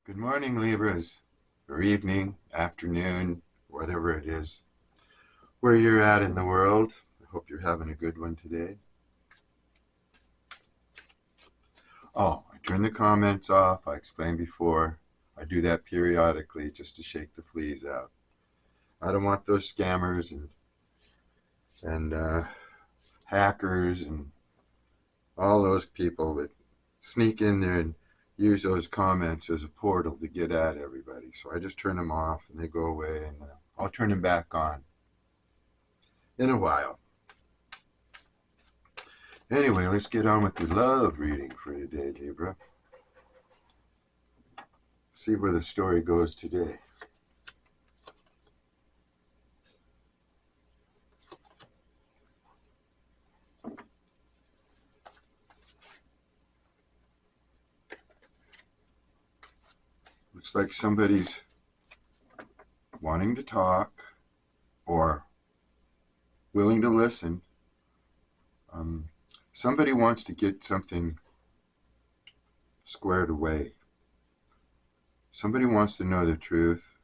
Good morning, Libras, or evening, afternoon, whatever it is, where you're at in the world. I hope you're having a good one today. Oh, I turned the comments off. I explained before. I do that periodically just to shake the fleas out. I don't want those scammers and hackers and all those people that sneak in there and use those comments as a portal to get at everybody. So I just turn them off and they go away, and I'll turn them back on in a while. Anyway, let's get on with the love reading for today, Libra. See where the story goes today. Looks like somebody's wanting to talk or willing to listen. Somebody wants to get something squared away. Somebody wants to know the truth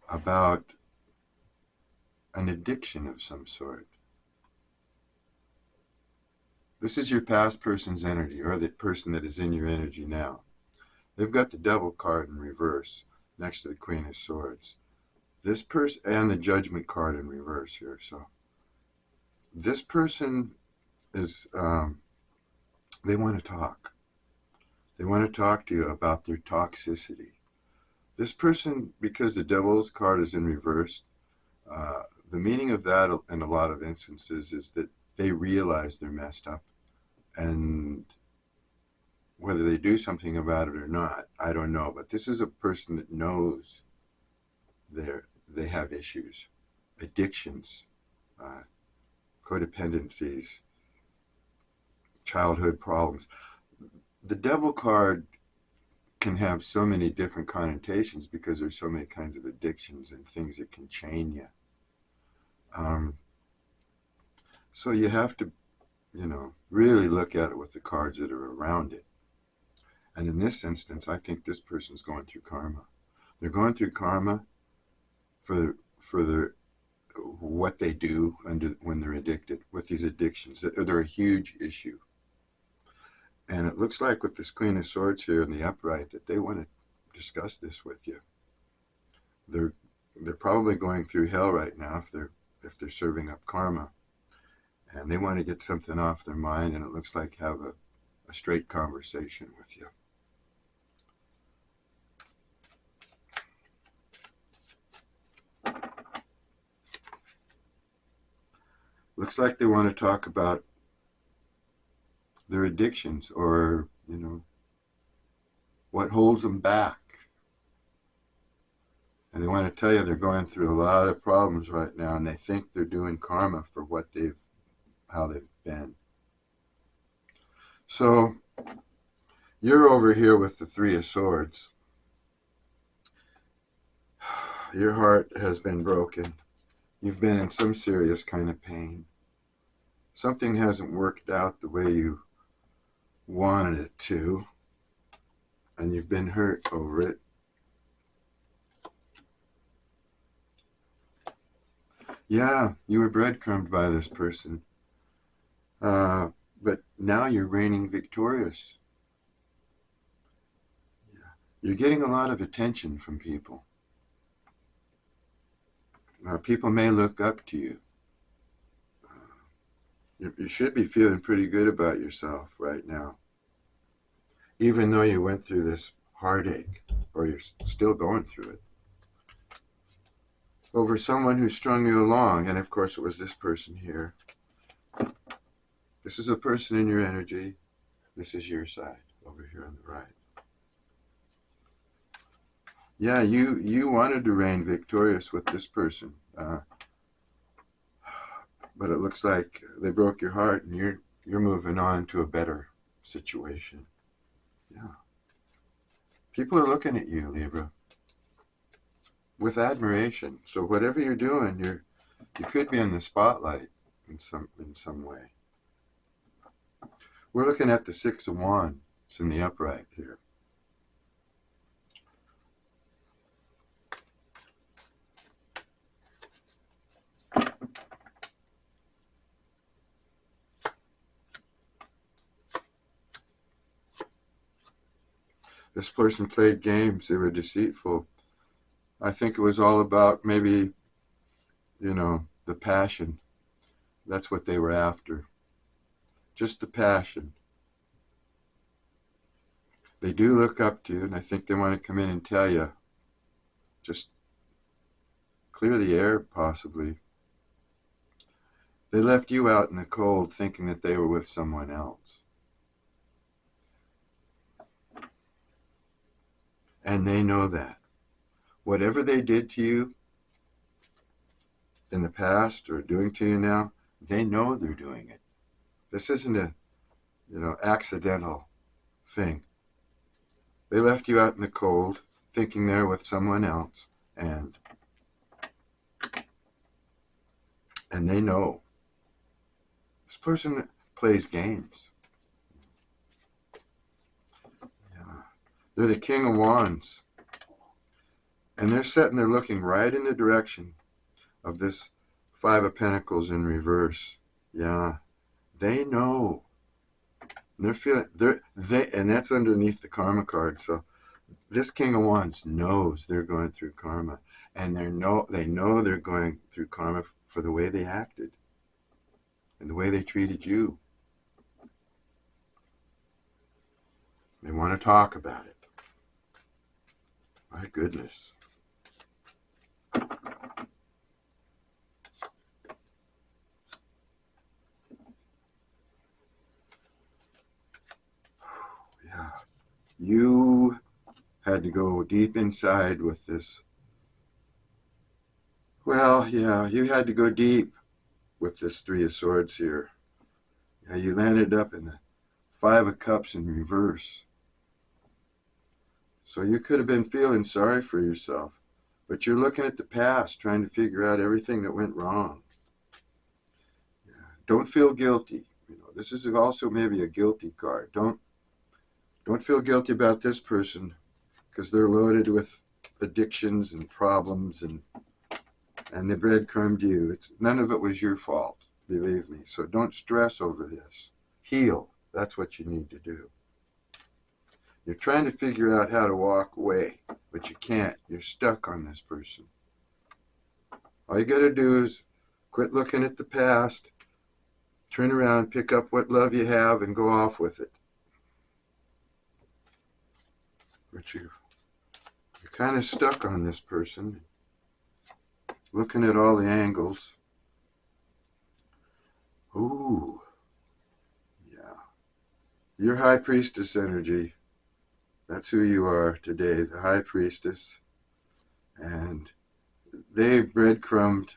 about an addiction of some sort. This is your past person's energy, or the person that is in your energy now. They've got the Devil card in reverse next to the Queen of Swords. This person, and the Judgment card in reverse here. So this person is, they want to talk. They want to talk to you about their toxicity. This person, because the Devil's card is in reverse, the meaning of that in a lot of instances is that they realize they're messed up, and whether they do something about it or not, I don't know. But this is a person that knows they have issues, addictions, codependencies, childhood problems. The Devil card can have so many different connotations because there's so many kinds of addictions and things that can chain you. So you have to, really look at it with the cards that are around it. And in this instance, I think this person's going through karma. They're going through karma for what they do when they're addicted with these addictions. They're a huge issue. And it looks like with this Queen of Swords here in the upright that they want to discuss this with you. They're probably going through hell right now if they're serving up karma. And they want to get something off their mind, and it looks like have a straight conversation with you. Looks like they want to talk about their addictions or, what holds them back. And they want to tell you they're going through a lot of problems right now, and they think they're doing karma for how they've been. So you're over here with the Three of Swords. Your heart has been broken. You've been in some serious kind of pain. Something hasn't worked out the way you wanted it to, and you've been hurt over it. Yeah, you were breadcrumbed by this person. But now you're reigning victorious. Yeah. You're getting a lot of attention from people. People may look up to you. You should be feeling pretty good about yourself right now. Even though you went through this heartache, or you're still going through it, over someone who strung you along. And of course it was this person here. This is a person in your energy. This is your side over here on the right. Yeah, you wanted to reign victorious with this person, but it looks like they broke your heart, and you're moving on to a better situation. Yeah, people are looking at you, Libra, with admiration. So whatever you're doing, you could be in the spotlight in some way. We're looking at the Six of Wands. It's in the upright here. This person played games. They were deceitful. I think it was all about maybe, the passion. That's what they were after. Just the passion. They do look up to you, and I think they want to come in and tell you, just clear the air, possibly. They left you out in the cold thinking that they were with someone else. And they know that. Whatever they did to you in the past or doing to you now, they know they're doing it. This isn't a, accidental thing. They left you out in the cold thinking they're with someone else, and they know. This person plays games. Yeah. They're the King of Wands. And they're sitting there looking right in the direction of this Five of Pentacles in reverse. Yeah. They know. And they're feeling, and that's underneath the karma card. So this King of Wands knows they're going through karma. And they know they're going through karma for the way they acted and the way they treated you. They want to talk about it. My goodness. Yeah. You had to go deep inside with this. Well, yeah, you had to go deep with this Three of Swords here. Yeah, you landed up in the Five of Cups in reverse. So you could have been feeling sorry for yourself, but you're looking at the past, trying to figure out everything that went wrong. Yeah. Don't feel guilty. This is also maybe a guilty card. Don't feel guilty about this person because they're loaded with addictions and problems and they breadcrumbed you. None of it was your fault, believe me. So don't stress over this. Heal. That's what you need to do. You're trying to figure out how to walk away, but you can't. You're stuck on this person. All you got to do is quit looking at the past, turn around, pick up what love you have, and go off with it. But you're kind of stuck on this person, looking at all the angles. Ooh, yeah. Your High Priestess energy. That's who you are today, the High Priestess. And they breadcrumbed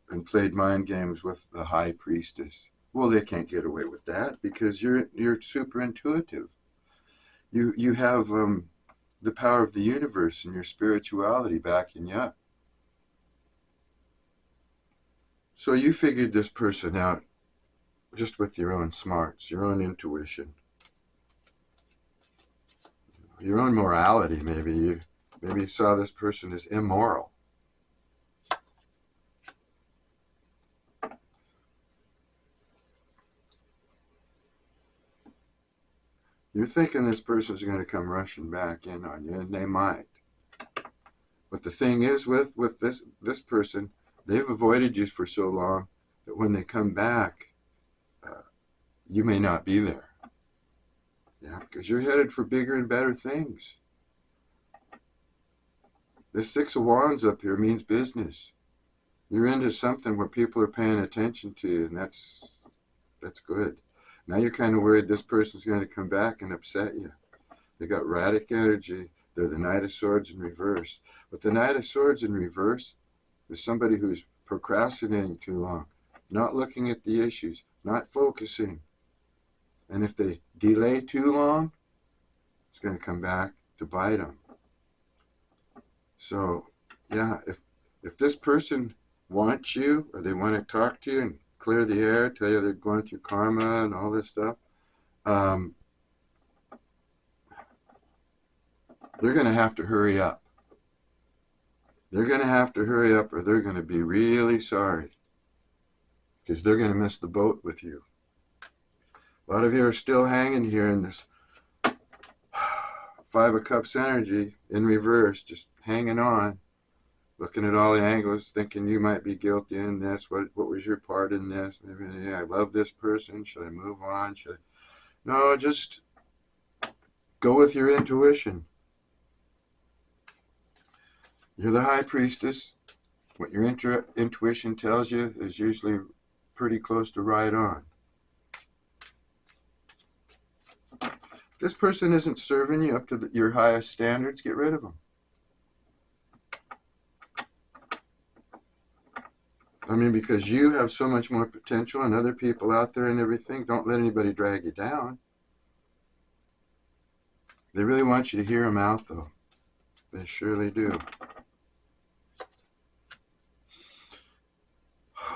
and played mind games with the High Priestess. Well, they can't get away with that because you're super intuitive. You have the power of the universe and your spirituality backing you up. So you figured this person out just with your own smarts, your own intuition, your own morality. Maybe you saw this person as immoral. You're thinking this person's going to come rushing back in on you, and they might. But the thing is with this person, they've avoided you for so long that when they come back, you may not be there. Yeah, because you're headed for bigger and better things. This Six of Wands up here means business. You're into something where people are paying attention to you, and that's good. Now you're kind of worried this person's going to come back and upset you. They got Radic energy. They're the Knight of Swords in reverse. But the Knight of Swords in reverse is somebody who's procrastinating too long, not looking at the issues, not focusing. And if they delay too long, it's going to come back to bite them. So, yeah, if this person wants you or they want to talk to you and clear the air, tell you they're going through karma and all this stuff, they're going to have to hurry up. They're going to have to hurry up or they're going to be really sorry because they're going to miss the boat with you. A lot of you are still hanging here in this Five of Cups energy in reverse, just hanging on, looking at all the angles, thinking you might be guilty in this. What was your part in this? Maybe, yeah, I love this person. Should I move on? Should I? No, just go with your intuition. You're the High Priestess. What your intuition tells you is usually pretty close to right on. If this person isn't serving you up to your highest standards, get rid of them. I mean, because you have so much more potential and other people out there and everything, don't let anybody drag you down. They really want you to hear them out, though. They surely do.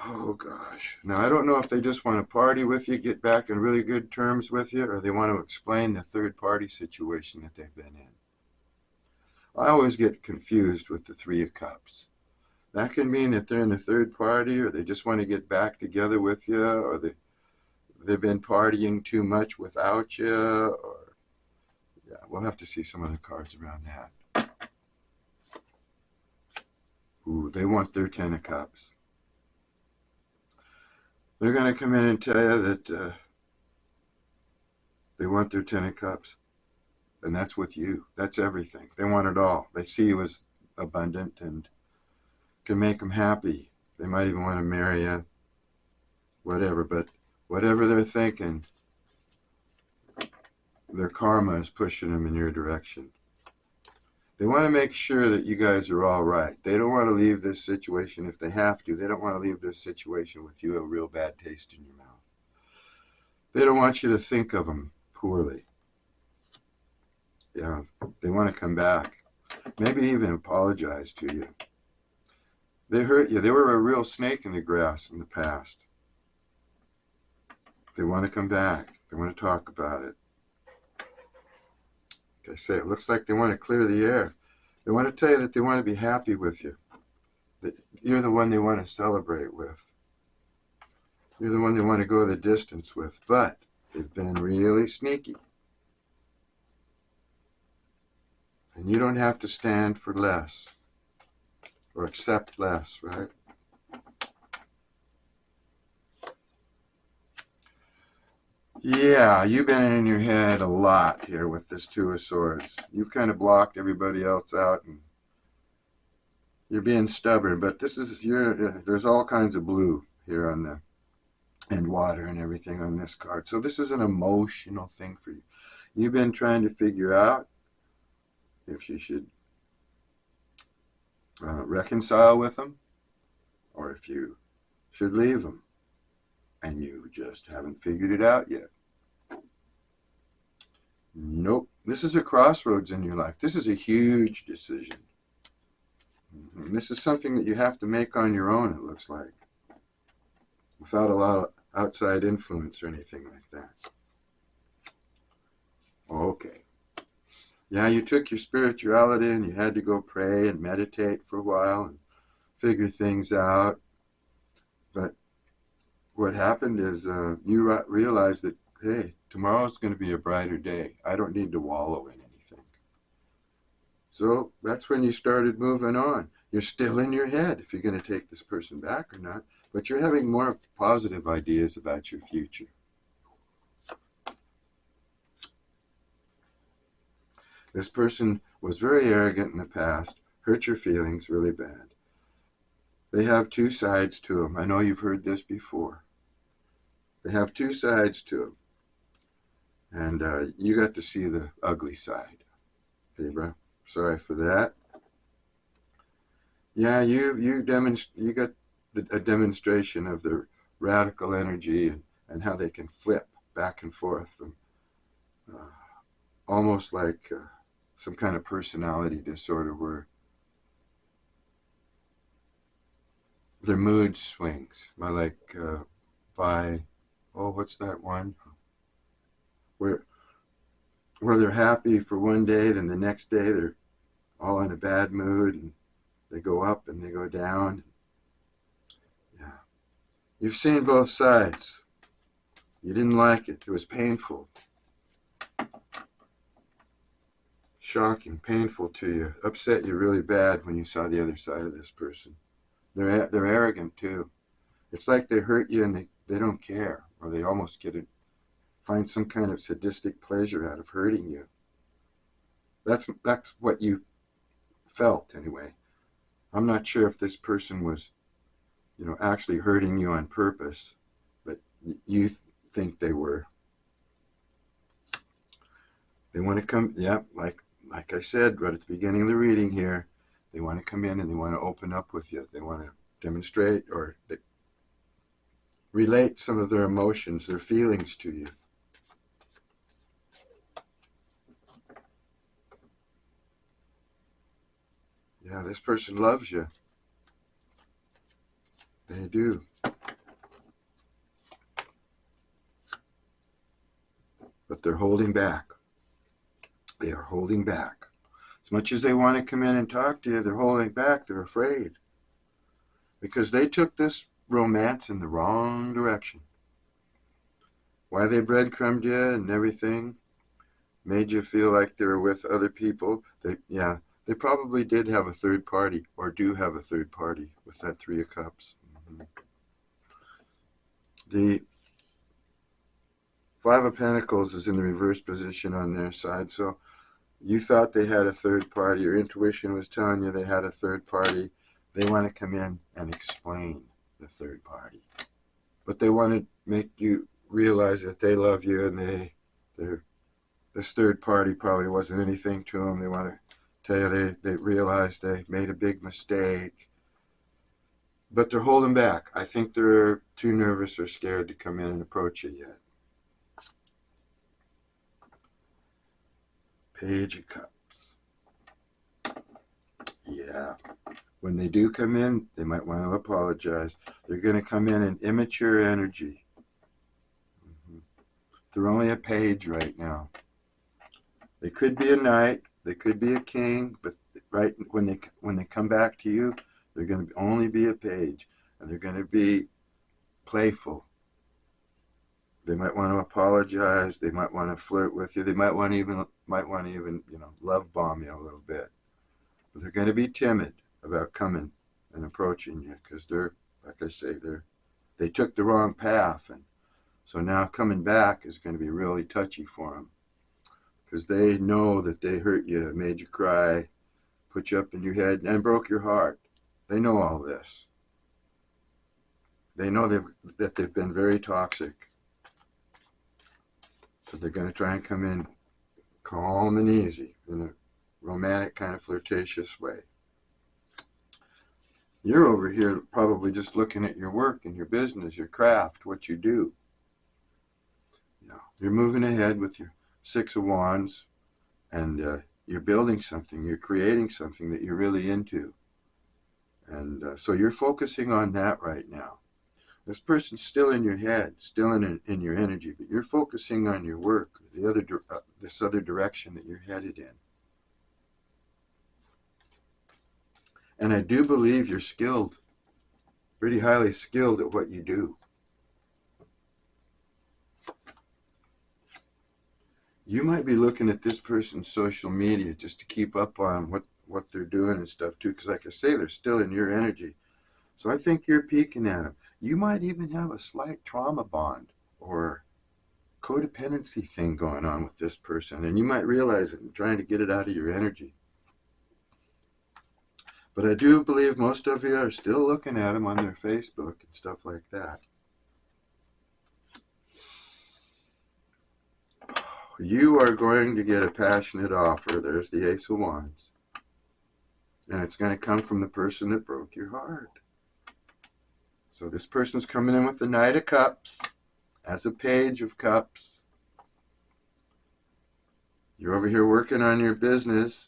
Oh, gosh. Now, I don't know if they just want to party with you, get back in really good terms with you, or they want to explain the third-party situation that they've been in. I always get confused with the Three of Cups. That can mean that they're in the third party, or they just want to get back together with you, or they've been partying too much without you, or yeah, we'll have to see some of the cards around that. Ooh, they want their Ten of Cups. They're going to come in and tell you that they want their Ten of Cups, and that's with you. That's everything. They want it all. They see you as abundant and can make them happy. They might even want to marry you, whatever, but whatever they're thinking, their karma is pushing them in your direction. They want to make sure that you guys are all right. They don't want to leave this situation if they have to. They don't want to leave this situation with you a real bad taste in your mouth. They don't want you to think of them poorly. Yeah, they want to come back. Maybe even apologize to you. They hurt you. They were a real snake in the grass in the past. They want to come back. They want to talk about it. Like I say, it looks like they want to clear the air. They want to tell you that they want to be happy with you. That you're the one they want to celebrate with. You're the one they want to go the distance with. But they've been really sneaky. And you don't have to stand for less. Or accept less, right? Yeah, you've been in your head a lot here with this Two of Swords. You've kind of blocked everybody else out, and you're being stubborn. But this is there's all kinds of blue here on the and water and everything on this card. So this is an emotional thing for you. You've been trying to figure out if you should reconcile with them, or if you should leave them, and you just haven't figured it out yet. Nope. This is a crossroads in your life. This is a huge decision. This is something that you have to make on your own, it looks like, without a lot of outside influence or anything like that. Okay. Yeah, you took your spirituality and you had to go pray and meditate for a while and figure things out. But what happened is you realized that, hey, tomorrow's going to be a brighter day. I don't need to wallow in anything. So that's when you started moving on. You're still in your head if you're going to take this person back or not, but you're having more positive ideas about your future. This person was very arrogant in the past, hurt your feelings really bad. They have two sides to them. I know you've heard this before. They have two sides to them. And you got to see the ugly side, Libra. Sorry for that. Yeah, you got a demonstration of their radical energy and how they can flip back and forth from almost like some kind of personality disorder where their mood swings. What's that one? Where they're happy for one day, then the next day they're all in a bad mood, and they go up and they go down. Yeah. You've seen both sides. You didn't like it. It was painful. shocking, painful to you, upset you really bad when you saw the other side of this person. They're arrogant too. It's like they hurt you and they don't care, or they almost find some kind of sadistic pleasure out of hurting you. That's what you felt anyway. I'm not sure if this person was, actually hurting you on purpose, but you think they were. They want to come, like I said right at the beginning of the reading here, they want to come in and they want to open up with you. They want to demonstrate or relate some of their emotions, their feelings to you. Yeah, this person loves you. They do. But they're holding back. They are holding back. As much as they want to come in and talk to you, they're holding back. They're afraid. Because they took this romance in the wrong direction. Why they breadcrumbed you and everything, made you feel like they were with other people. They probably did have a third party, or do have a third party with that Three of Cups. The Five of Pentacles is in the reverse position on their side, so you thought they had a third party. Your intuition was telling you they had a third party. They want to come in and explain the third party. But they want to make you realize that they love you, and this third party probably wasn't anything to them. They want to tell you they realized they made a big mistake. But they're holding back. I think they're too nervous or scared to come in and approach you yet. Page of Cups. Yeah. When they do come in, they might want to apologize. They're going to come in immature energy. They're only a page right now. They could be a knight. They could be a king. But right when they come back to you, they're going to only be a page. And they're going to be playful. They might want to apologize. They might want to flirt with you. They might want to even love bomb you a little bit. But they're going to be timid about coming and approaching you because they're, like I say, they took the wrong path, and so now coming back is going to be really touchy for them because they know that they hurt you, made you cry, put you up in your head, and broke your heart. They know all this. They know that they've been very toxic. So they're going to try and come in calm and easy in a romantic kind of flirtatious way. You're over here probably just looking at your work and your business, your craft, what you do. You're moving ahead with your Six of Wands, and you're building something. You're creating something that you're really into. And so you're focusing on that right now. This person's still in your head, still in your energy, but you're focusing on your work, this other direction that you're headed in. And I do believe you're skilled, pretty highly skilled at what you do. You might be looking at this person's social media just to keep up on what they're doing and stuff too, because like I say, they're still in your energy. So I think you're peeking at them. You might even have a slight trauma bond or codependency thing going on with this person, and you might realize it and trying to get it out of your energy. But I do believe most of you are still looking at them on their Facebook and stuff like that. You are going to get a passionate offer. There's the Ace of Wands. And it's going to come from the person that broke your heart. So this person's coming in with the Knight of Cups as a Page of Cups. You're over here working on your business,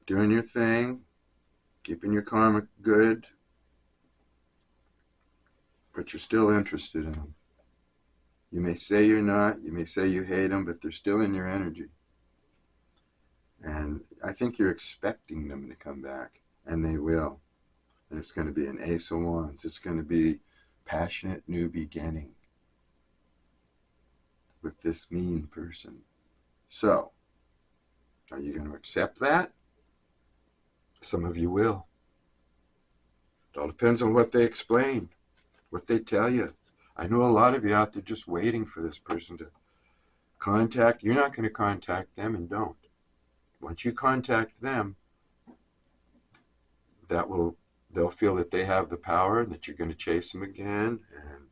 doing your thing, keeping your karma good, but you're still interested in them. You may say you're not, you may say you hate them, but they're still in your energy. And I think you're expecting them to come back, and they will. And it's going to be an Ace of Wands. It's going to be passionate new beginning with this mean person. So, Are you going to accept that? Some of you will. It all depends on what they explain, what they tell you. I know a lot of you out there just waiting for this person to contact. You're not going to contact them, and don't. Once you contact them, they'll feel that they have the power and that you're going to chase them again, and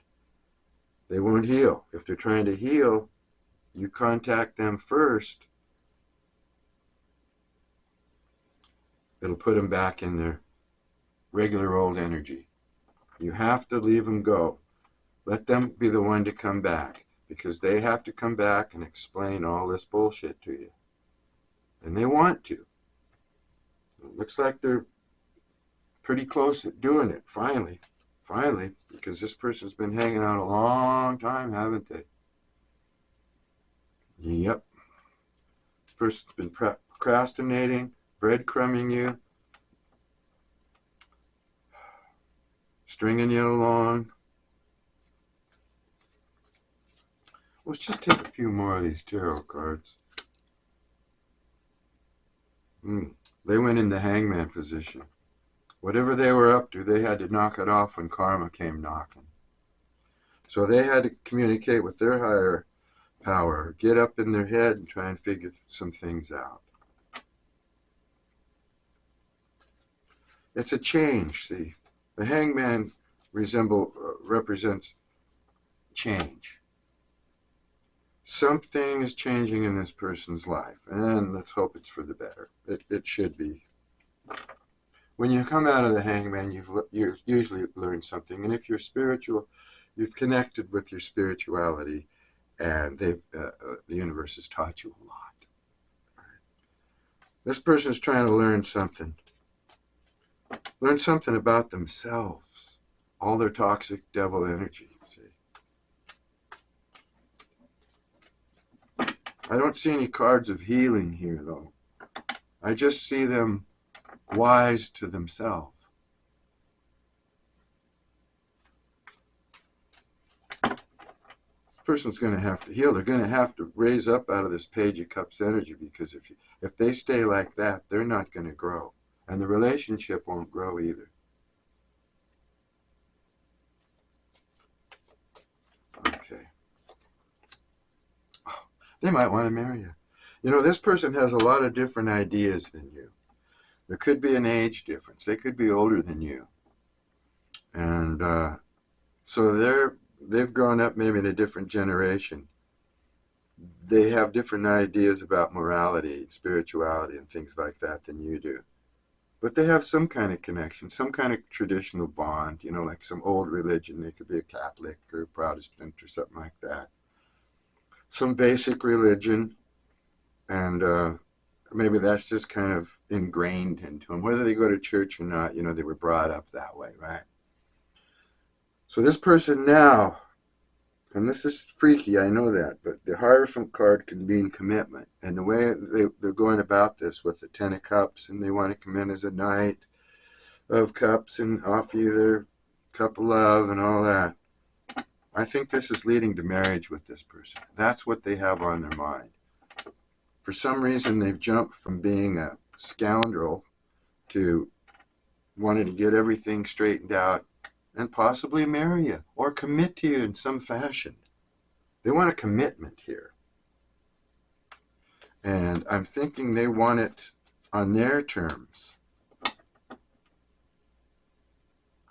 they won't heal. If they're trying to heal, you contact them first, it'll put them back in their regular old energy. You have to leave them go. Let them be the one to come back, because they have to come back and explain all this bullshit to you. And they want to. It looks like they're pretty close at doing it, finally, because this person's been hanging out a long time, haven't they? Yep. This person's been procrastinating, breadcrumbing you, stringing you along. Let's just take a few more of these tarot cards. They went in the hangman position. Whatever they were up to, they had to knock it off when karma came knocking. So they had to communicate with their higher power, get up in their head and try and figure some things out. It's a change, see. The hangman represents change. Something is changing in this person's life, and let's hope it's for the better. It should be. When you come out of the hangman, you've usually learned something, and if you're spiritual, you've connected with your spirituality, and the universe has taught you a lot. This person is trying to learn something. Learn something about themselves, all their toxic devil energy. I don't see any cards of healing here, though. I just see them wise to themselves. This person's going to have to heal. They're going to have to raise up out of this Page of Cups energy, because if they stay like that, they're not going to grow. And the relationship won't grow either. Okay. They might want to marry you. You know, this person has a lot of different ideas than you. There could be an age difference. They could be older than you. And so they've grown up maybe in a different generation. They have different ideas about morality, spirituality, and things like that than you do. But they have some kind of connection, some kind of traditional bond, you know, like some old religion. They could be a Catholic or a Protestant or something like that. Some basic religion, and maybe that's just kind of ingrained into them. Whether they go to church or not, you know, they were brought up that way, right? So this person now, and this is freaky, I know that, but the Hierophant card can mean commitment. And the way they're going about this with the Ten of Cups, and they want to come in as a Knight of Cups and offer you their cup of love and all that. I think this is leading to marriage with this person. That's what they have on their mind. For some reason, they've jumped from being a scoundrel to wanting to get everything straightened out and possibly marry you or commit to you in some fashion. They want a commitment here. And I'm thinking they want it on their terms,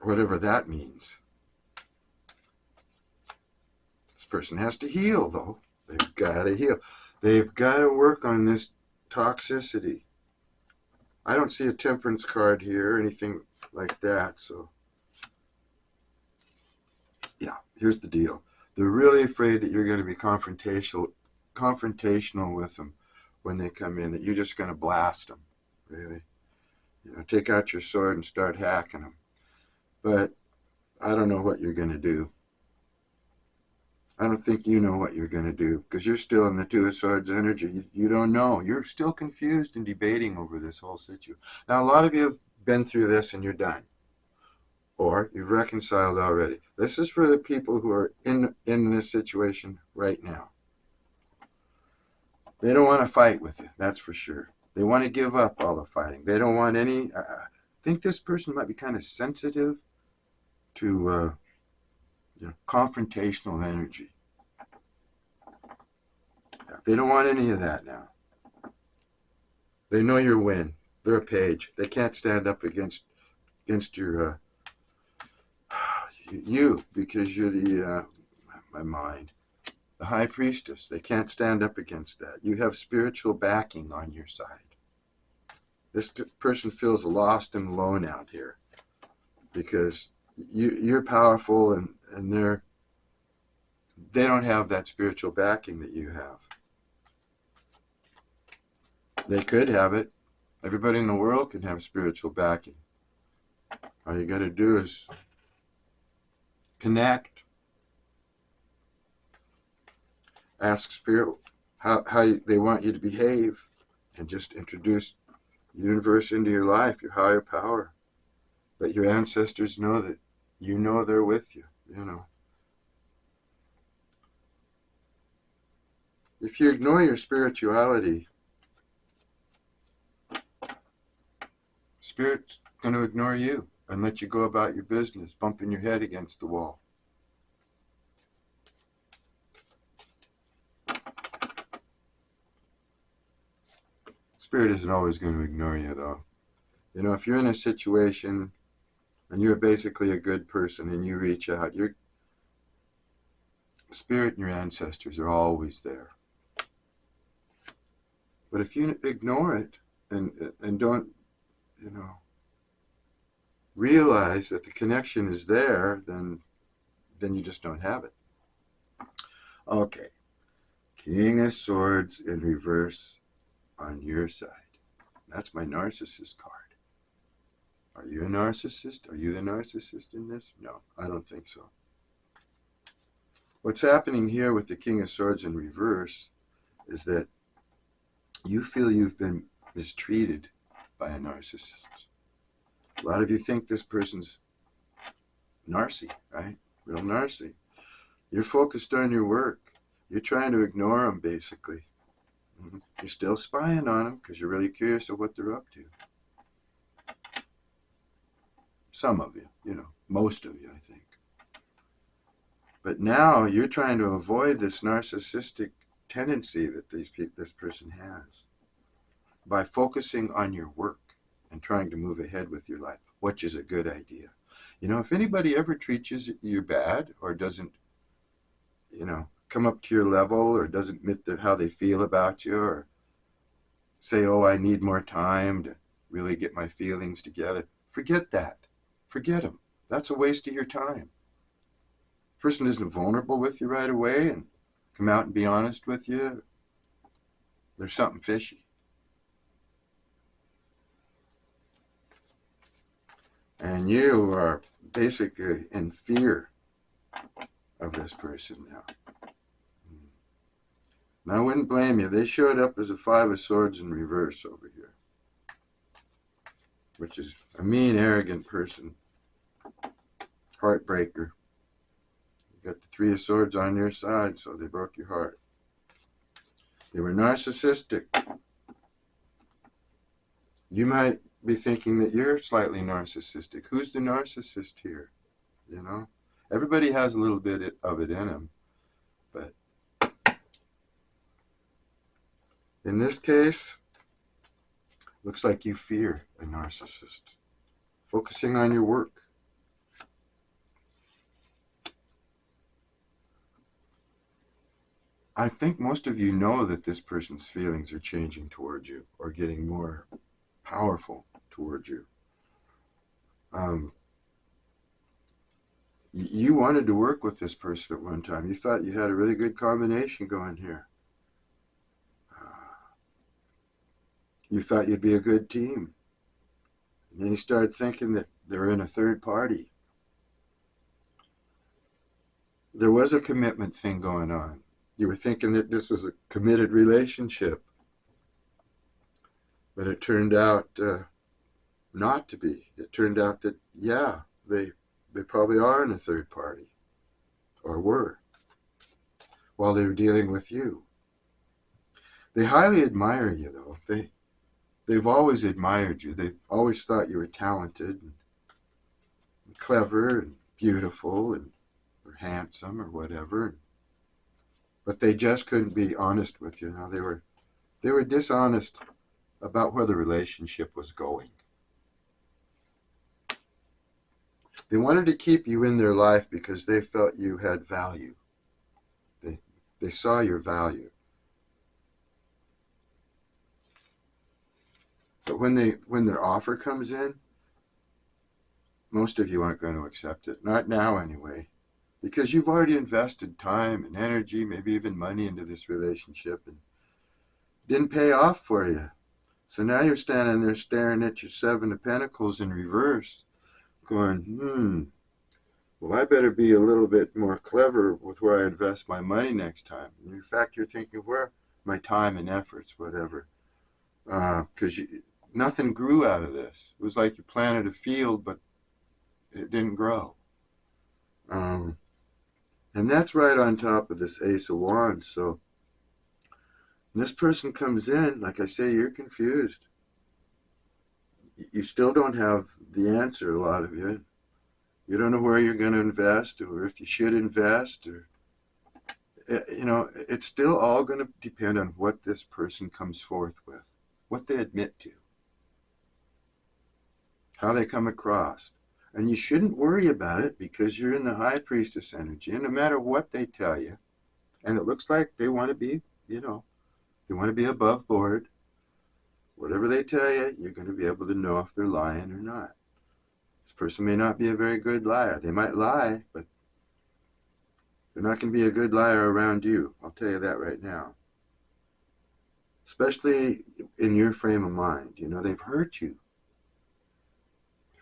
whatever that means. This person has to heal, though. They've got to heal. They've got to work on this toxicity. I don't see a Temperance card here or anything like that, so yeah, here's the deal. They're really afraid that you're going to be confrontational with them when they come in, that you're just going to blast them, really. You know, take out your sword and start hacking them. But I don't know what you're going to do. I don't think you know what you're going to do, because you're still in the Two of Swords energy. You don't know. You're still confused and debating over this whole situation. Now, a lot of you have been through this and you're done. Or you've reconciled already. This is for the people who are in this situation right now. They don't want to fight with you, that's for sure. They want to give up all the fighting. They don't want any. I think this person might be kind of sensitive to confrontational energy. They don't want any of that now. They know your win. They're a page. They can't stand up against your you, because you're the my mind, the high priestess. They can't stand up against that. You have spiritual backing on your side. This person feels lost and alone out here because you're powerful and they don't have that spiritual backing that you have. They could have it. Everybody in the world can have spiritual backing. All you got to do is connect. Ask Spirit how they want you to behave, and just introduce the universe into your life, your higher power. Let your ancestors know that you know they're with you, you know. If you ignore your spirituality, Spirit's going to ignore you and let you go about your business, bumping your head against the wall. Spirit isn't always going to ignore you, though. You know, if you're in a situation and you're basically a good person and you reach out, your Spirit and your ancestors are always there. But if you ignore it and don't, you know, realize that the connection is there, then you just don't have it. Okay. King of Swords in reverse on your side. That's my narcissist card. Are you a narcissist? Are you the narcissist in this? No, I don't think so. What's happening here with the King of Swords in reverse is that you feel you've been mistreated by a narcissist. A lot of you think this person's narcy, right? Real narcy. You're focused on your work. You're trying to ignore them, basically. You're still spying on them because you're really curious of what they're up to. Some of you, you know, most of you, I think. But now you're trying to avoid this narcissistic tendency that this person has by focusing on your work and trying to move ahead with your life, which is a good idea. You know, if anybody ever treats you bad or doesn't, you know, come up to your level or doesn't admit how they feel about you or say, oh, I need more time to really get my feelings together, forget that. Forget them. That's a waste of your time. Person isn't vulnerable with you right away and come out and be honest with you. There's something fishy. And you are basically in fear of this person now. And I wouldn't blame you. They showed up as a Five of Swords in reverse over here, which is a mean, arrogant person. Heartbreaker. You got the Three of Swords on your side, so they broke your heart. They were narcissistic. You might be thinking that you're slightly narcissistic. Who's the narcissist here? You know? Everybody has a little bit of it in them. But in this case, looks like you fear a narcissist. Focusing on your work. I think most of you know that this person's feelings are changing towards you or getting more powerful towards you. You wanted to work with this person at one time. You thought you had a really good combination going here. You thought you'd be a good team. And then you started thinking that they were in a third party. There was a commitment thing going on. You were thinking that this was a committed relationship. But it turned out not to be. It turned out that, yeah, they probably are in a third party. Or were. While they were dealing with you. They highly admire you, though. they've always admired you. They've always thought you were talented and clever and beautiful and or handsome or whatever. But they just couldn't be honest with you. Now they were dishonest about where the relationship was going. They wanted to keep you in their life because they felt you had value. They saw your value. But when their offer comes in, most of you aren't going to accept it. Not now anyway. Because you've already invested time and energy, maybe even money into this relationship, and it didn't pay off for you. So now you're standing there staring at your Seven of Pentacles in reverse, going, well, I better be a little bit more clever with where I invest my money next time. And in fact, you're thinking, where my time and efforts, whatever. Because nothing grew out of this. It was like you planted a field, but it didn't grow. And that's right on top of this Ace of Wands. So when this person comes in, like I say, you're confused. You still don't have the answer, a lot of you. You don't know where you're going to invest or if you should invest. Or, it's still all going to depend on what this person comes forth with, what they admit to, how they come across. And you shouldn't worry about it because you're in the High Priestess energy. And no matter what they tell you, and it looks like they want to be, they want to be above board. Whatever they tell you, you're going to be able to know if they're lying or not. This person may not be a very good liar. They might lie, but they're not going to be a good liar around you. I'll tell you that right now. Especially in your frame of mind. They've hurt you.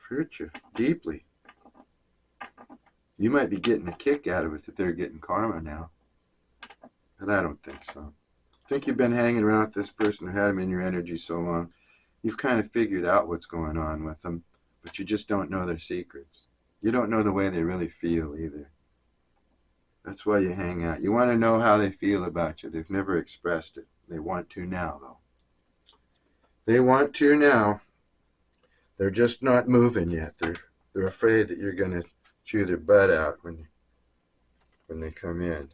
Hurt you deeply. You might be getting a kick out of it that they're getting karma now. But I don't think so. I think you've been hanging around with this person or had them in your energy so long, you've kind of figured out what's going on with them, but you just don't know their secrets. You don't know the way they really feel either. That's why you hang out. You want to know how they feel about you. They've never expressed it. They want to now, though. They want to now. They're just not moving yet. They're afraid that you're going to chew their butt out when they come in.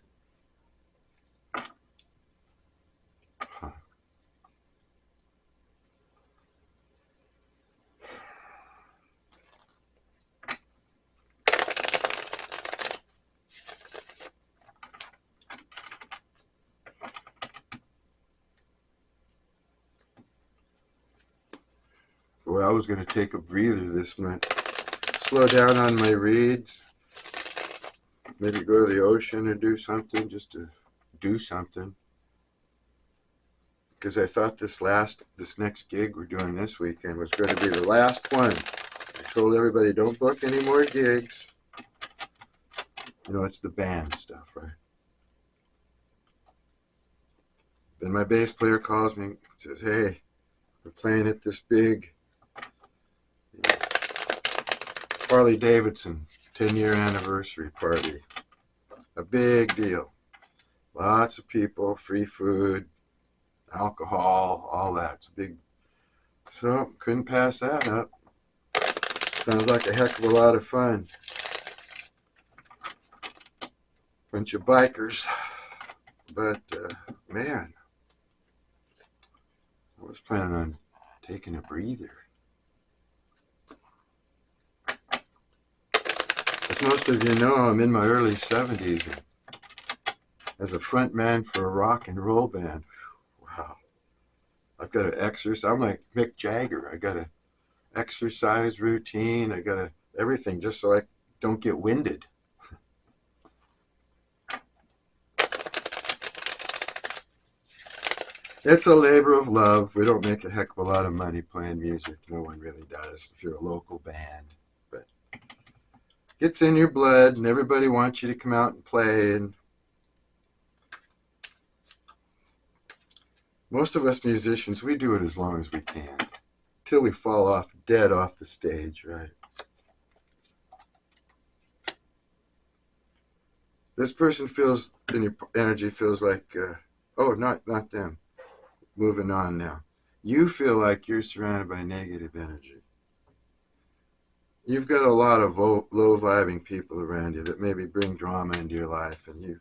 Boy, I was going to take a breather this month. Slow down on my reads. Maybe go to the ocean or do something, just to do something. Because I thought this next gig we're doing this weekend was going to be the last one. I told everybody, don't book any more gigs. It's the band stuff, right? Then my bass player calls me and says, hey, we're playing at this big Harley Davidson 10-year anniversary party. A big deal. Lots of people, free food, alcohol, all that. It's a big. So, couldn't pass that up. Sounds like a heck of a lot of fun. Bunch of bikers. But, man, I was planning on taking a breather. As most of you know, I'm in my early 70s and as a front man for a rock and roll band. Wow. I've got to exercise. I'm like Mick Jagger. I got to exercise routine. I got to everything just so I don't get winded. It's a labor of love. We don't make a heck of a lot of money playing music. No one really does if you're a local band. But it's in your blood, and everybody wants you to come out and play. And most of us musicians, we do it as long as we can, till we fall dead off the stage, right? This person feels, in your energy, feels like, not them. Moving on now. You feel like you're surrounded by negative energy. You've got a lot of low-vibing people around you that maybe bring drama into your life, and you,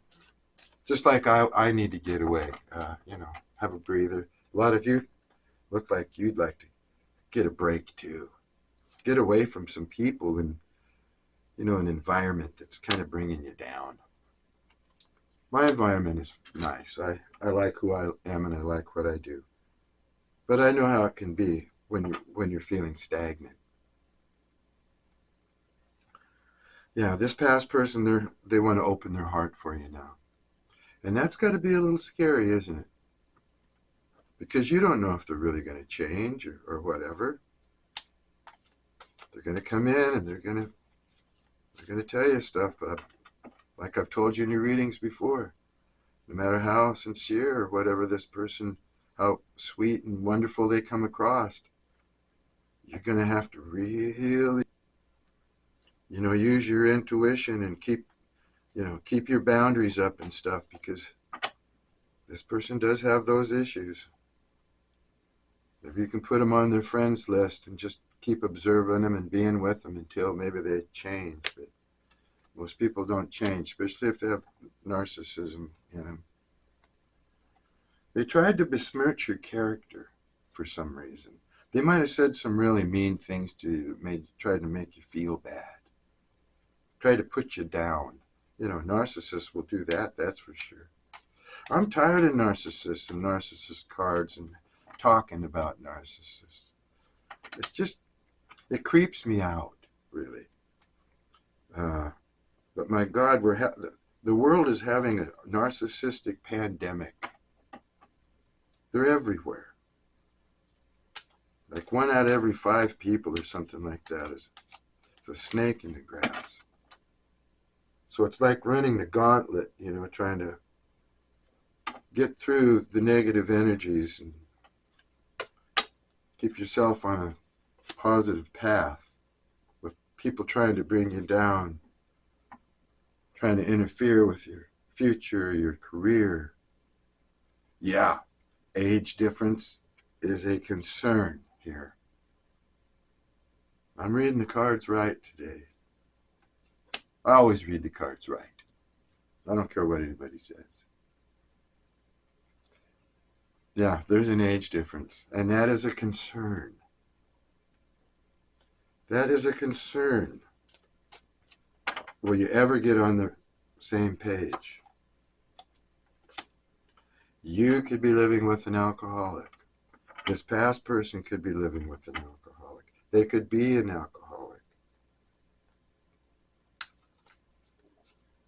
just like I need to get away, have a breather. A lot of you look like you'd like to get a break too. Get away from some people and, an environment that's kind of bringing you down. My environment is nice. I like who I am and I like what I do. But I know how it can be when you're feeling stagnant. Yeah, this past person, they want to open their heart for you now. And that's got to be a little scary, isn't it? Because you don't know if they're really going to change or whatever. They're going to come in and they're going to tell you stuff, but like I've told you in your readings before, no matter how sincere or whatever this person, how sweet and wonderful they come across, you're going to have to really, use your intuition and keep your boundaries up and stuff, because this person does have those issues. If you can put them on their friends list and just keep observing them and being with them until maybe they change. But most people don't change, especially if they have narcissism in them. They tried to besmirch your character for some reason. They might have said some really mean things to you that tried to make you feel bad. Tried to put you down. Narcissists will do that, that's for sure. I'm tired of narcissists and narcissist cards and talking about narcissists. It creeps me out, really. But my God, the world is having a narcissistic pandemic. They're everywhere. Like 1 out of every 5 people or something like that is a snake in the grass. So it's like running the gauntlet, trying to get through the negative energies and keep yourself on a positive path with people trying to bring you down, trying to interfere with your future, your career. Yeah, age difference is a concern here. I'm reading the cards right today. I always read the cards right. I don't care what anybody says. Yeah, there's an age difference, and that is a concern. That is a concern. Will you ever get on the same page? You could be living with an alcoholic. This past person could be living with an alcoholic. They could be an alcoholic.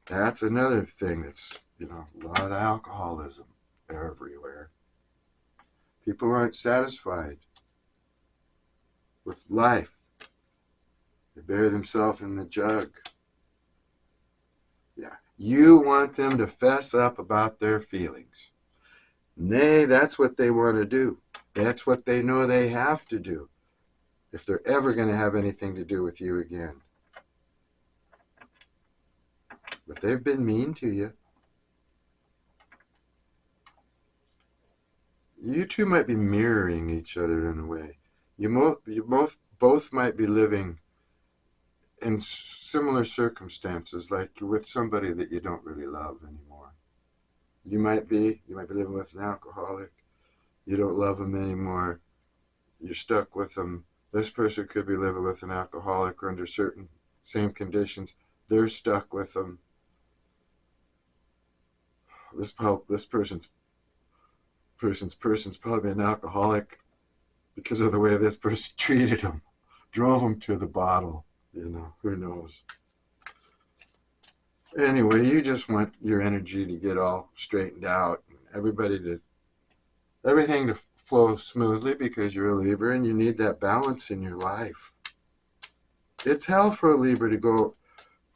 That's another thing that's, a lot of alcoholism everywhere. People aren't satisfied with life. They bury themselves in the jug. Yeah, you want them to fess up about their feelings. Nay, that's what they want to do. That's what they know they have to do if they're ever going to have anything to do with you again. But they've been mean to you. You two might be mirroring each other in a way. You both might be living in similar circumstances, like you're with somebody that you don't really love anymore. You might be living with an alcoholic. You don't love them anymore. You're stuck with them. This person could be living with an alcoholic or under certain same conditions. They're stuck with them. This person's probably an alcoholic because of the way this person treated him, drove him to the bottle. Who knows? Anyway, you just want your energy to get all straightened out, and everything to flow smoothly, because you're a Libra and you need that balance in your life. It's hell for a Libra to go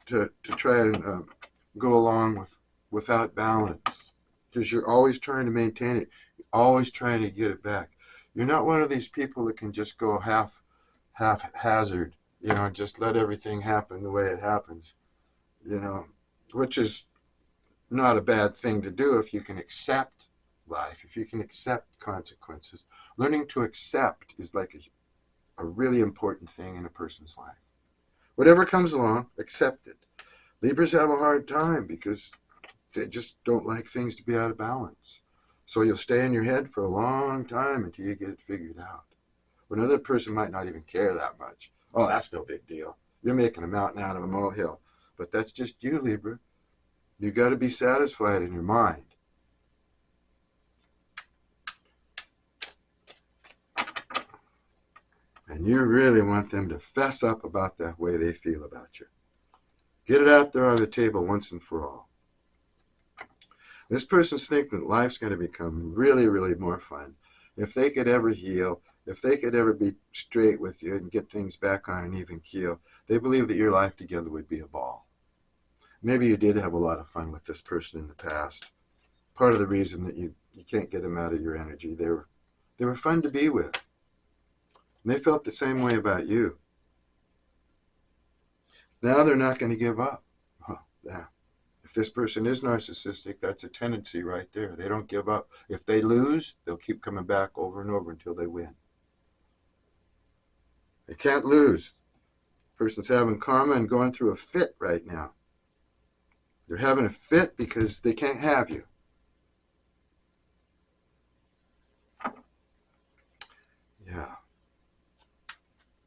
to try and go along without balance, because you're always trying to maintain it, you're always trying to get it back. You're not one of these people that can just go haphazard, just let everything happen the way it happens, which is not a bad thing to do if you can accept life, if you can accept consequences, learning to accept is like a really important thing in a person's life. Whatever comes along, accept it. Libras have a hard time because they just don't like things to be out of balance. So you'll stay in your head for a long time until you get it figured out. Another person might not even care that much. Oh, that's no big deal. You're making a mountain out of a molehill. But that's just you, Libra. You got to be satisfied in your mind. And you really want them to fess up about that way they feel about you. Get it out there on the table once and for all. This person's thinking that life's going to become really, really more fun. If they could ever heal, if they could ever be straight with you and get things back on an even keel, they believe that your life together would be a ball. Maybe you did have a lot of fun with this person in the past. Part of the reason that you can't get them out of your energy, they were fun to be with. And they felt the same way about you. Now they're not going to give up. Yeah. If this person is narcissistic, that's a tendency right there. They don't give up. If they lose, they'll keep coming back over and over until they win. They can't lose. The person's having karma and going through a fit right now. They're having a fit because they can't have you. Yeah.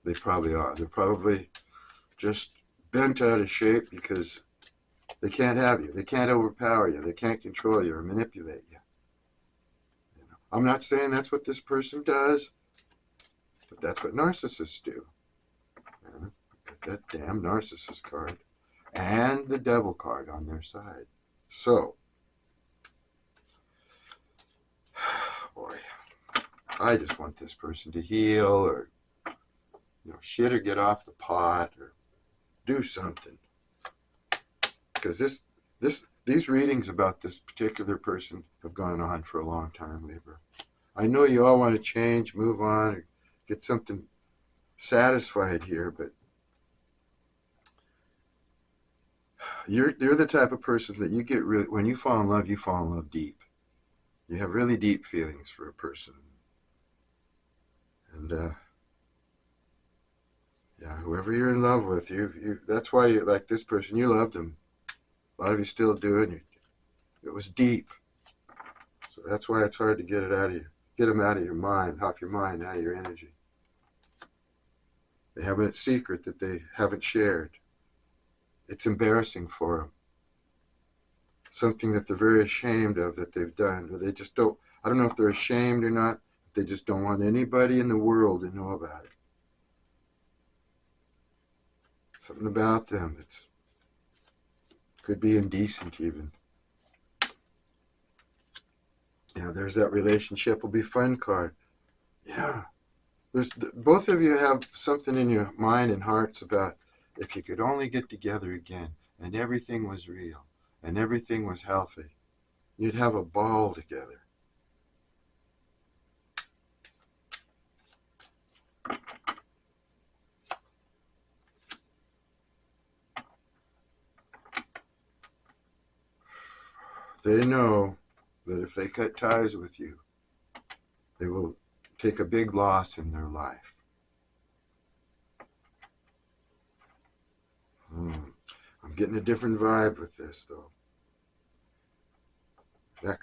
They probably are. They're probably just bent out of shape because they can't have you. They can't overpower you. They can't control you or manipulate you. I'm not saying that's what this person does, but that's what narcissists do. Get that damn narcissist card and the devil card on their side. So, boy, I just want this person to heal or, shit or get off the pot or do something. Because these readings about this particular person have gone on for a long time, Libra. I know you all want to change, move on, or get something satisfied here, but you're the type of person that you get really, when you fall in love deep. You have really deep feelings for a person. And yeah, whoever you're in love with, that's why you like this person, you loved him. A lot of you still do it. It was deep. So that's why it's hard to get it out of you. Get them out of your mind, off your mind, out of your energy. They have a secret that they haven't shared. It's embarrassing for them. Something that they're very ashamed of that they've done. Or they just don't, I don't know if they're ashamed or not. They just don't want anybody in the world to know about it. Something about them that's could be indecent even. Yeah, there's that relationship will be fun card. Yeah. Both of you have something in your mind and hearts about if you could only get together again and everything was real and everything was healthy, you'd have a ball together. They know that if they cut ties with you, they will take a big loss in their life. I'm getting a different vibe with this, though.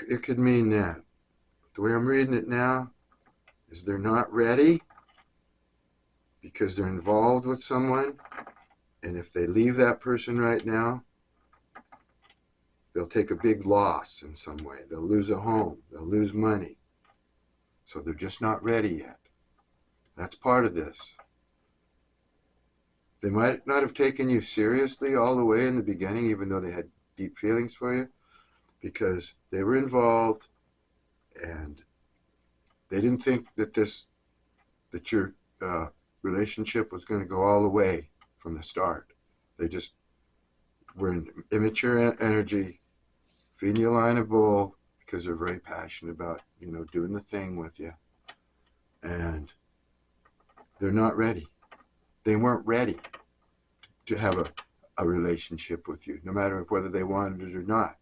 It could mean that. The way I'm reading it now is they're not ready because they're involved with someone, and if they leave that person right now, they'll take a big loss in some way. They'll lose a home. They'll lose money. So they're just not ready yet. That's part of this. They might not have taken you seriously all the way in the beginning, even though they had deep feelings for you, because they were involved and they didn't think that your relationship was going to go all the way from the start. They just were in immature energy, feeding you a line of bull because they're very passionate about, doing the thing with you. And they're not ready. They weren't ready to have a relationship with you, no matter whether they wanted it or not.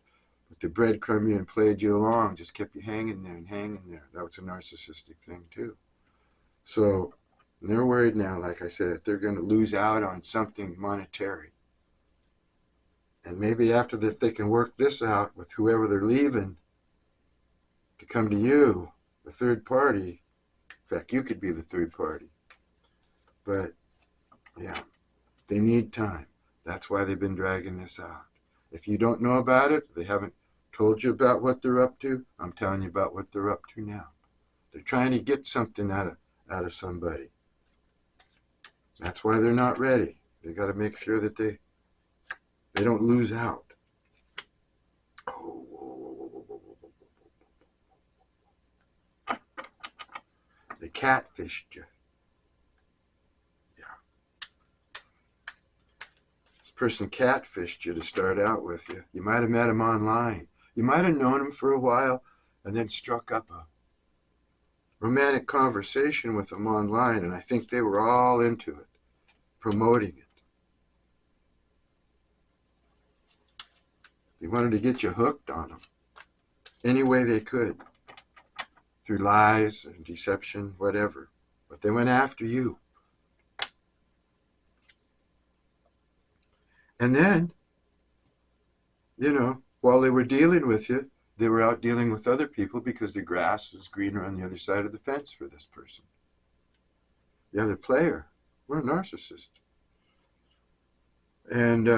But the breadcrumb you and played you along just kept you hanging there and hanging there. That was a narcissistic thing too. So they're worried now, like I said, that they're going to lose out on something monetary. And maybe after that, they can work this out with whoever they're leaving to come to you, the third party. In fact, you could be the third party. But yeah, they need time. That's why they've been dragging this out. If you don't know about it, they haven't told you about what they're up to, I'm telling you about what they're up to now. They're trying to get something out of somebody. That's why they're not ready. They got to make sure that they don't lose out. They catfished you. Person catfished you to start out with you. You might have met him online. You might have known him for a while and then struck up a romantic conversation with him online, and I think they were all into it, promoting it. They wanted to get you hooked on them any way they could, through lies and deception, whatever. But they went after you. And then, while they were dealing with you, they were out dealing with other people because the grass was greener on the other side of the fence for this person. The other player, we're a narcissist. And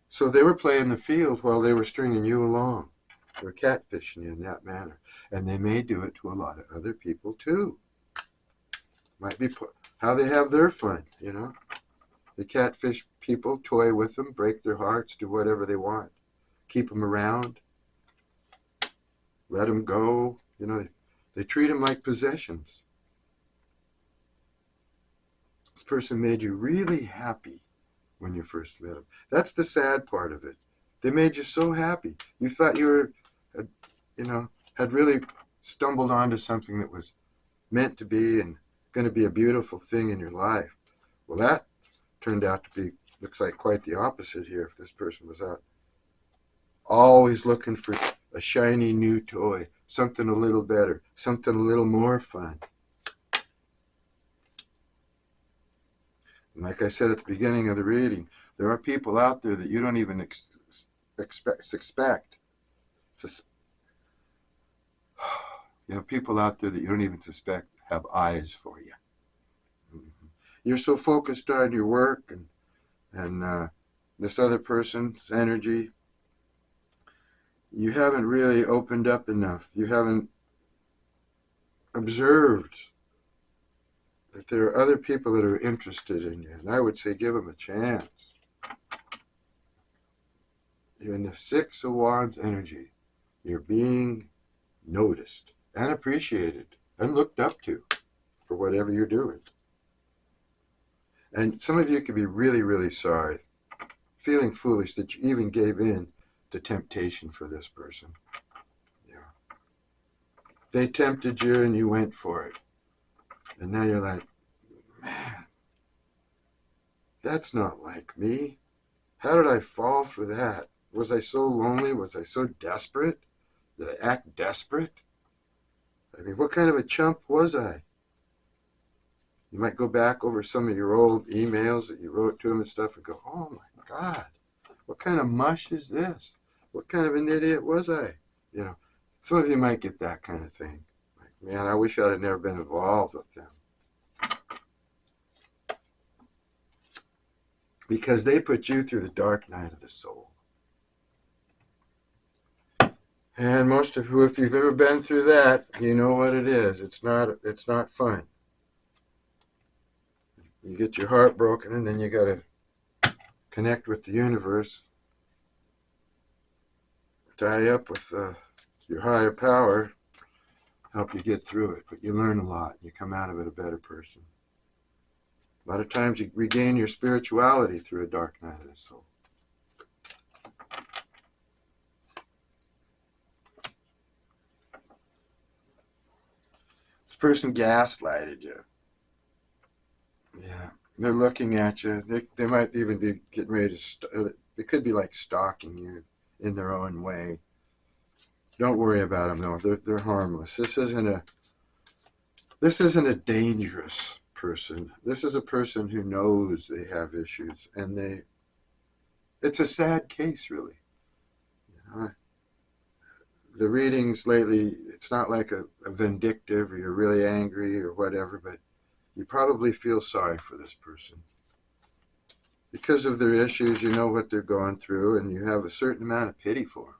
so they were playing the field while they were stringing you along. They were catfishing you in that manner. And they may do it to a lot of other people too. Might be how they have their fun, The catfish people, toy with them, break their hearts, do whatever they want. Keep them around. Let them go. They treat them like possessions. This person made you really happy when you first met them. That's the sad part of it. They made you so happy. You thought you had really stumbled onto something that was meant to be and going to be a beautiful thing in your life. Well, that turned out to be, looks like quite the opposite here. If this person was out always looking for a shiny new toy, something a little better, something a little more fun. And like I said at the beginning of the reading, there are people out there that you don't even suspect. You have people out there that you don't even suspect have eyes for you. You're so focused on your work and this other person's energy, you haven't really opened up enough. You haven't observed that there are other people that are interested in you. And I would say give them a chance. You're in the Six of Wands energy. You're being noticed and appreciated and looked up to for whatever you're doing. And some of you could be really, really sorry, feeling foolish that you even gave in to temptation for this person. Yeah. They tempted you and you went for it. And now you're like, man, that's not like me. How did I fall for that? Was I so lonely? Was I so desperate? Did I act desperate? I mean, what kind of a chump was I? You might go back over some of your old emails that you wrote to him and stuff and go, oh my God, what kind of mush is this? What kind of an idiot was I? Some of you might get that kind of thing. Like, man, I wish I'd have never been involved with them. Because they put you through the dark night of the soul. And most of you, if you've ever been through that, you know what it is. It's not fun. You get your heart broken, and then you got to connect with the universe, tie up with your higher power, help you get through it. But you learn a lot. You come out of it a better person. A lot of times you regain your spirituality through a dark night of the soul. This person gaslighted you. Yeah, they're looking at you. They might even be getting ready to, they could be like stalking you. in their own way. Don't worry about them, though. They're harmless. This isn't a dangerous person. This is a person who knows they have issues, and it's a sad case, really. You know, the readings lately, it's not like a vindictive or you're really angry or whatever, but you probably feel sorry for this person. Because of their issues, you know what they're going through, and you have a certain amount of pity for them.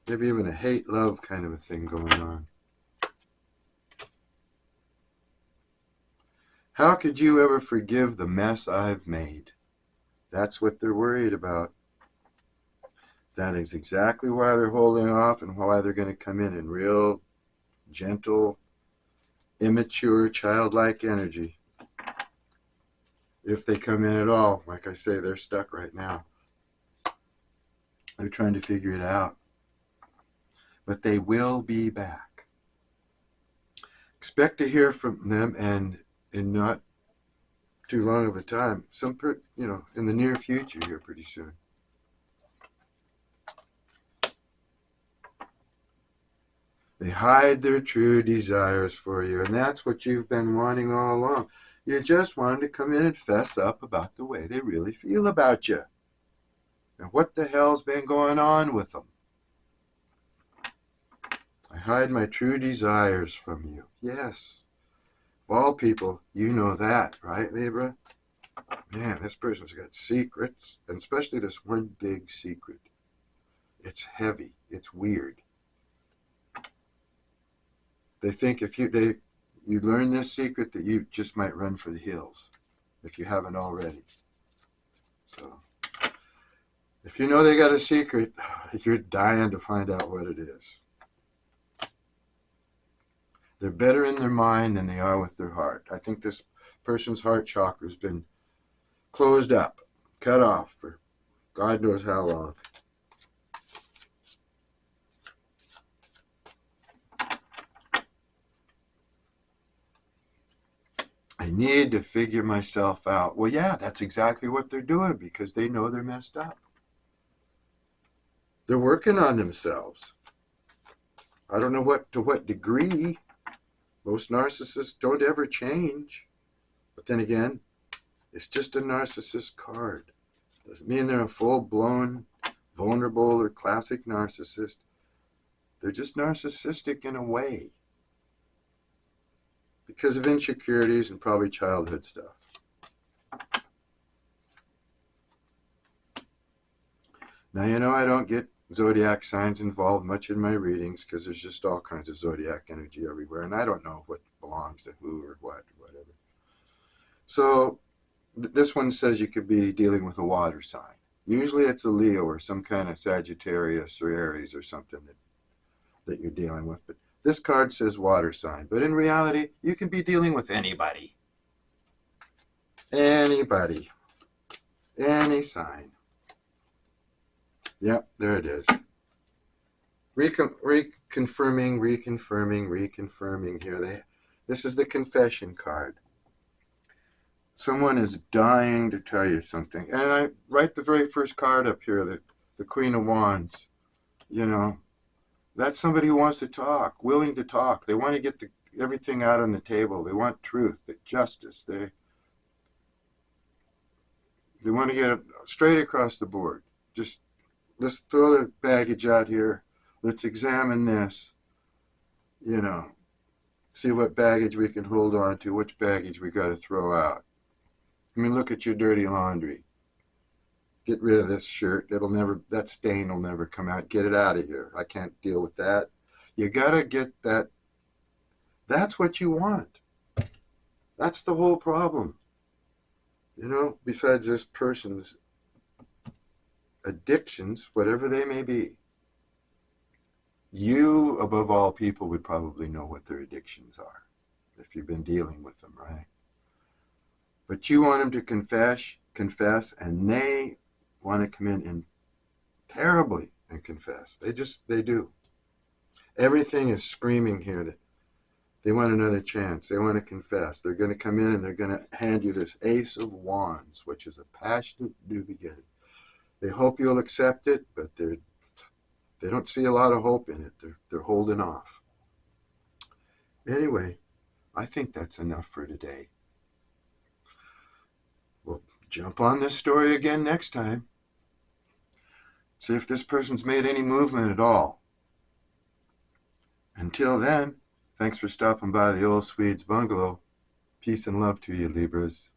Maybe even a hate-love kind of a thing going on. How could you ever forgive the mess I've made? That's what they're worried about. That is exactly why they're holding off and why they're going to come in real gentle, immature, childlike energy. If they come in at all, like I say, they're stuck right now. They're trying to figure it out. But they will be back. Expect to hear from them, and in not too long of a time, in the near future here pretty soon. They hide their true desires for you, and that's what you've been wanting all along. You just wanted to come in and fess up about the way they really feel about you. And what the hell's been going on with them? I hide my true desires from you. Yes. Of all people, you know that, right, Libra? Man, this person's got secrets, and especially this one big secret. It's heavy. It's weird. They think if you learn this secret that you just might run for the hills if you haven't already. So if you know they got a secret, you're dying to find out what it is. They're better in their mind than they are with their heart. I think this person's heart chakra has been closed up, cut off for God knows how long. I need to figure myself out. Well, yeah, that's exactly what they're doing because they know they're messed up. They're working on themselves. I don't know to what degree. Most narcissists don't ever change. But then again, it's just a narcissist card. Doesn't mean they're a full-blown, vulnerable, or classic narcissist. They're just narcissistic in a way. Because of insecurities and probably childhood stuff. Now, I don't get zodiac signs involved much in my readings because there's just all kinds of zodiac energy everywhere, and I don't know what belongs to who or what, whatever. So this one says you could be dealing with a water sign. Usually it's a Leo or some kind of Sagittarius or Aries or something that you're dealing with. But this card says water sign. But in reality, you can be dealing with anybody. Anybody. Any sign. Yep, there it is. Reconfirming here. This is the confession card. Someone is dying to tell you something. And I write the very first card up here, the Queen of Wands. That's somebody who wants to talk, willing to talk. They want to get everything out on the table. They want truth, justice. They want to get it straight across the board. Just let's throw the baggage out here. Let's examine this. See what baggage we can hold on to, which baggage we got to throw out. Look at your dirty laundry. Get rid of this shirt. That stain will never come out. Get it out of here. I can't deal with that. You got to get that. That's what you want. That's the whole problem. Besides this person's addictions, whatever they may be, you, above all people, would probably know what their addictions are if you've been dealing with them, right? But you want them to confess, and they want to come in terribly and confess. They do. Everything is screaming here that They want another chance. They want to confess. They're going to come in and they're going to hand you this Ace of Wands, which is a passionate new beginning. They hope you'll accept it, but they don't see a lot of hope in it. They're holding off. Anyway, I think that's enough for today. We'll jump on this story again next time. See if this person's made any movement at all. Until then, thanks for stopping by the Old Swede's Bungalow. Peace and love to you, Libras.